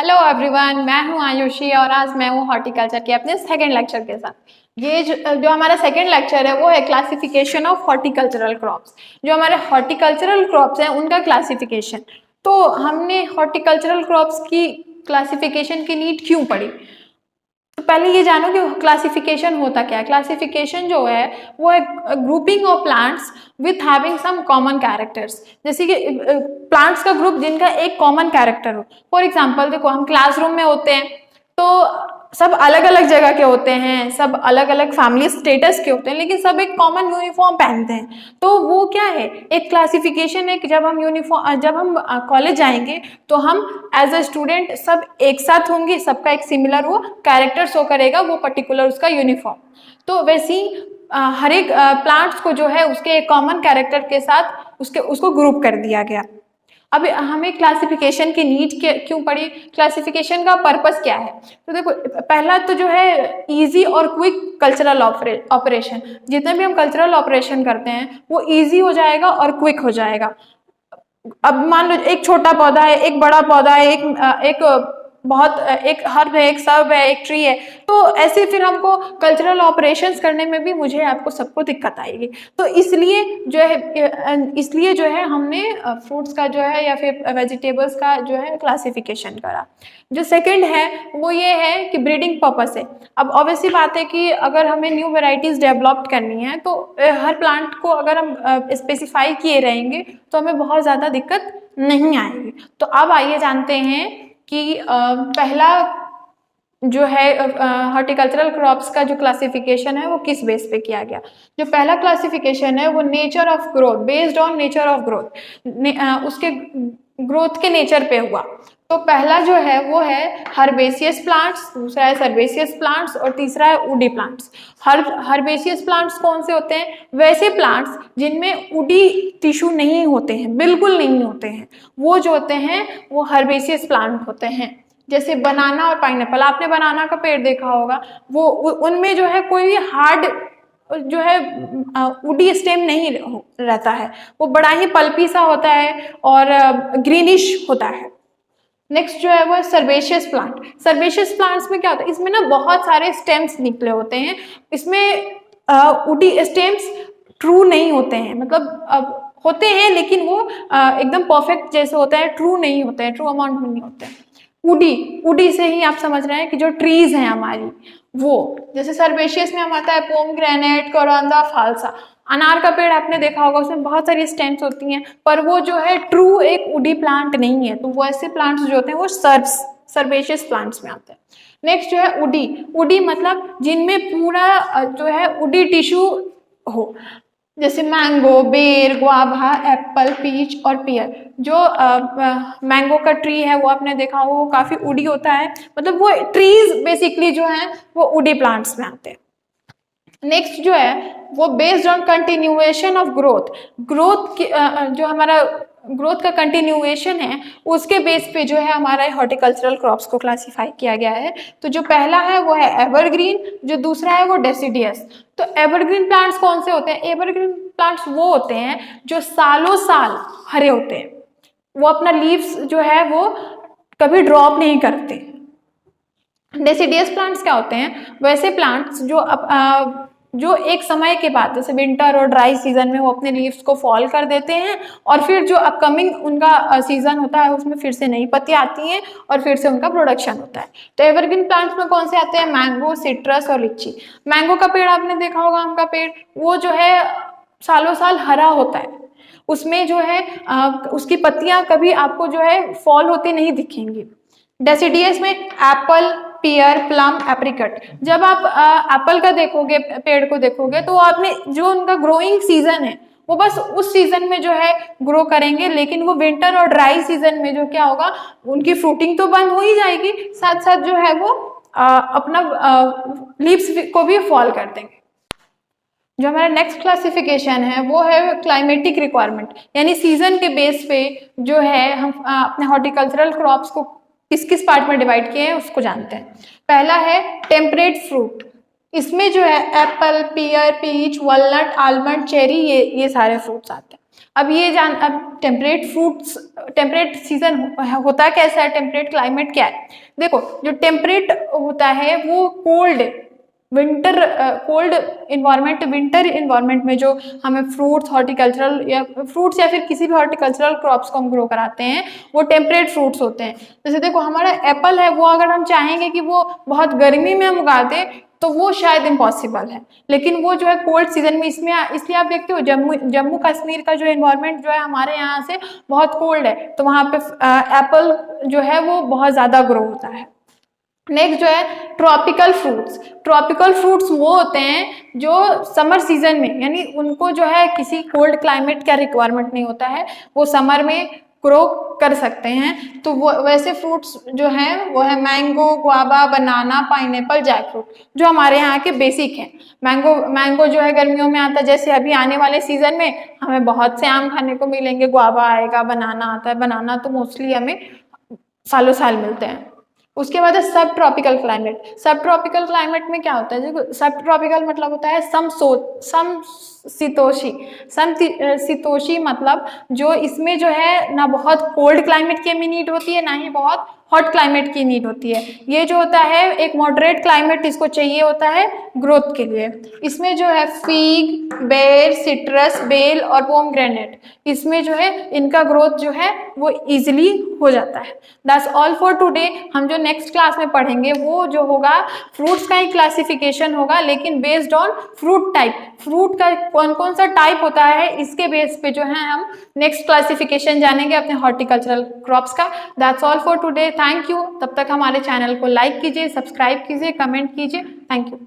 Hello everyone, मैं हूं आयुषी और आज मैं हूं हॉर्टिकल्चर के अपने सेकंड लेक्चर के साथ। ये जो हमारा सेकंड लेक्चर है वो है क्लासिफिकेशन ऑफ हॉर्टिकल्चरल क्रॉप्स। जो हमारे हॉर्टिकल्चरल क्रॉप्स हैं उनका क्लासिफिकेशन। तो हमने हॉर्टिकल्चरल क्रॉप्स की क्लासिफिकेशन की नीड क्यों पड़ी। तो पहले ये जानो कि क्लासिफिकेशन होता क्या है। क्लासिफिकेशन जो है वो है grouping of plants with having some common characters. जैसे कि प्लांट्स का ग्रुप जिनका एक कॉमन कैरेक्टर हो। फॉर एग्जांपल देखो, हम क्लासरूम में होते हैं तो सब अलग अलग जगह के होते हैं, सब अलग अलग फैमिली स्टेटस के होते हैं, लेकिन सब एक कॉमन यूनिफॉर्म पहनते हैं। तो वो क्या है, एक क्लासिफिकेशन है कि जब हम कॉलेज जाएंगे तो हम एज अ स्टूडेंट सब एक साथ होंगे, सबका एक सिमिलर वो कैरेक्टर शो करेगा, वो पर्टिकुलर उसका यूनिफॉर्म। तो वैसे ही हर एक प्लांट्स को जो है उसके एक कॉमन कैरेक्टर के साथ उसको ग्रुप कर दिया गया। अब हमें क्लासिफिकेशन की नीड क्यों पड़ी, क्लासिफिकेशन का पर्पस क्या है। तो देखो, पहला तो जो है इजी और क्विक कल्चरल ऑपरेशन। जितने भी हम कल्चरल ऑपरेशन करते हैं वो इजी हो जाएगा और क्विक हो जाएगा। अब मान लो एक छोटा पौधा है, एक बड़ा पौधा है, एक बहुत एक हर्ब है, एक सब है, एक ट्री है, तो ऐसे फिर हमको कल्चरल ऑपरेशंस करने में भी मुझे आपको सबको दिक्कत आएगी। तो इसलिए जो है हमने फ्रूट्स का जो है या फिर वेजिटेबल्स का जो है क्लासिफिकेशन करा। जो सेकंड है वो ये है कि ब्रीडिंग पर्पस है। अब ऑब्वियसली बात है कि अगर हमें न्यू वेराइटीज डेवलप करनी है तो हर प्लांट को अगर हम स्पेसिफाई किए रहेंगे तो हमें बहुत ज़्यादा दिक्कत नहीं आएगी। तो अब आइए जानते हैं कि पहला जो है हॉर्टिकल्चरल क्रॉप्स का जो क्लासिफिकेशन है वो किस बेस पे किया गया। जो पहला क्लासिफिकेशन है वो nature of growth, based on nature of growth, उसके ग्रोथ के नेचर पे हुआ। तो पहला जो है वो है हर्बेसियस प्लांट्स, दूसरा है सर्बेसियस प्लांट्स और तीसरा है वुडी प्लांट्स। हर्बेसियस प्लांट्स कौन से होते हैं, वैसे प्लांट्स जिनमें वुडी टिश्यू नहीं होते हैं, बिल्कुल नहीं होते हैं, वो जो होते हैं वो हर्बेसियस प्लांट होते हैं। जैसे बनाना और पाइनएप्पल, आपने बनाना का पेड़ देखा होगा, वो उनमें जो है कोई भी हार्ड जो है वुडी स्टेम नहीं रहता है, वो बड़ा ही पल्पी सा होता है और ग्रीनिश होता है। नेक्स्ट जो है वो सर्बेशियस प्लांट। सर्बेशियस प्लांट्स में क्या होता है, इसमें ना बहुत सारे स्टेम्स निकले होते हैं, इसमें वुडी स्टेम्स ट्रू नहीं होते हैं, मतलब होते हैं लेकिन वो एकदम परफेक्ट जैसे होते हैं, ट्रू नहीं होते हैं, ट्रू अमाउंट में नहीं होते हैं। वुडी से ही आप समझ रहे हैं कि जो ट्रीज हैं हमारी, वो जैसे सर्बेशियस में हम आता है पोमग्रेनेट, कोरंदा, फालसा। अनार का पेड़ आपने देखा होगा, उसमें बहुत सारी स्टेम्स होती हैं, पर वो जो है ट्रू एक वुडी प्लांट नहीं है। तो वो ऐसे प्लांट्स जो होते हैं वो सर्बेशियस प्लांट्स में आते हैं। नेक्स्ट जो है वुडी मतलब जिनमें पूरा जो है वुडी टिश्यू हो, जैसे मैंगो, बेर, गुआवा, एप्पल, पीच और पियर। जो मैंगो का ट्री है वो आपने देखा हो, वो काफी वुडी होता है, मतलब वो ट्रीज बेसिकली जो है वो वुडी प्लांट्स में आते हैं। नेक्स्ट जो है वो based on continuation of growth जो हमारा ग्रोथ का कंटिन्यूएशन है उसके बेस पे जो है हमारा हॉर्टिकल्चरल क्रॉप्स को क्लासिफाई किया गया है। तो जो पहला है वो है एवरग्रीन, जो दूसरा है वो डेसिडियस। तो एवरग्रीन प्लांट्स कौन से होते हैं, एवरग्रीन प्लांट्स वो होते हैं जो सालों साल हरे होते हैं, वो अपना लीव्स जो है वो कभी ड्रॉप नहीं करते। डेसिडियस प्लांट्स क्या होते हैं, वैसे प्लांट्स जो एक समय के बाद जैसे विंटर और ड्राई सीजन में वो अपने लीव्स को फॉल कर देते हैं और फिर जो अपकमिंग उनका सीजन होता है उसमें फिर से नई पत्तियां आती हैं और फिर से उनका प्रोडक्शन होता है। तो एवरग्रीन प्लांट्स में कौन से आते हैं, मैंगो, सिट्रस और लीची। मैंगो का पेड़ आपने देखा होगा, आम का पेड़, वो जो है सालों साल हरा होता है, उसमें जो है उसकी पत्तियां कभी आपको जो है फॉल होती नहीं दिखेंगी। डेसिडियस में एप्पल, पियर, प्लम, एप्रिकट। जब आप एप्पल का देखोगे, पेड़ को देखोगे, तो आपने जो उनका ग्रोइंग सीजन है वो बस उस सीजन में जो है ग्रो करेंगे, लेकिन वो विंटर और ड्राई सीजन में जो क्या होगा, उनकी फ्रूटिंग तो बंद हो ही जाएगी, साथ साथ जो है वो अपना लीव्स को भी फॉल कर देंगे। जो हमारा नेक्स्ट क्लासिफिकेशन है वो है क्लाइमेटिक रिक्वायरमेंट, यानी सीजन के बेस पे जो है हम अपने हॉर्टिकल्चरल क्रॉप्स को किस किस पार्ट में डिवाइड किए हैं उसको जानते हैं। पहला है टेम्परेट फ्रूट, इसमें जो है एप्पल, पियर, पीच, वॉलनट, आलमंड, चेरी, ये सारे फ्रूट्स आते हैं। अब टेम्परेट फ्रूट्स, टेम्परेट सीजन होता कैसा है, टेम्परेट क्लाइमेट क्या है? देखो जो टेम्परेट होता है वो कोल्ड इन्वायरमेंट, विंटर इन्वायरमेंट में जो हमें फ्रूट्स या फिर किसी भी हॉर्टिकल्चरल क्रॉप्स को हम ग्रो कराते हैं वो टेम्परेट फ्रूट्स होते हैं। जैसे देखो हमारा एप्पल है, वो अगर हम चाहेंगे कि वो बहुत गर्मी में हम उगा दें तो वो शायद इम्पॉसिबल है, लेकिन वो जो है कोल्ड सीजन में, इसलिए आप देखते हो जम्मू कश्मीर का जो एनवायरनमेंट जो है हमारे यहाँ से बहुत कोल्ड है, तो वहाँ पे एप्पल जो है वो बहुत ज़्यादा ग्रो होता है। नेक्स्ट जो है ट्रॉपिकल फ्रूट्स। ट्रॉपिकल फ्रूट्स वो होते हैं जो समर सीजन में, यानी उनको जो है किसी कोल्ड क्लाइमेट का रिक्वायरमेंट नहीं होता है, वो समर में ग्रो कर सकते हैं। तो वो वैसे फ्रूट्स जो हैं वो है मैंगो, गुआवा, बनाना, पाइनएप्पल, जैकफ्रूट, जो हमारे यहाँ के बेसिक हैं। मैंगो जो है गर्मियों में आता है, जैसे अभी आने वाले सीजन में हमें बहुत से आम खाने को मिलेंगे, गुआवा आएगा, बनाना आता है, बनाना तो मोस्टली हमें सालों साल मिलते हैं। उसके बाद है सब ट्रॉपिकल क्लाइमेट। सब ट्रॉपिकल क्लाइमेट में क्या होता है? सब ट्रॉपिकल मतलब होता है समशीतोषी, मतलब जो इसमें जो है ना बहुत कोल्ड क्लाइमेट की नीड होती है, ना ही बहुत हॉट क्लाइमेट की नीड होती है। ये जो होता है एक मॉडरेट क्लाइमेट इसको चाहिए होता है ग्रोथ के लिए। इसमें जो है फीग, बेर, सिट्रस, बेल और पोमग्रेनेट, इसमें जो है इनका ग्रोथ जो है वो इजिली हो जाता है। That's all for today. हम जो नेक्स्ट क्लास में पढ़ेंगे वो जो होगा फ्रूट्स का ही क्लासिफिकेशन होगा, लेकिन based on fruit type. Fruit का कौन कौन सा टाइप होता है इसके बेस पे जो है हम नेक्स्ट क्लासिफिकेशन जानेंगे अपने हॉर्टिकल्चरल क्रॉप्स का। That's all for today. Thank you. तब तक हमारे चैनल को लाइक कीजिए, सब्सक्राइब कीजिए, कमेंट कीजिए। Thank you.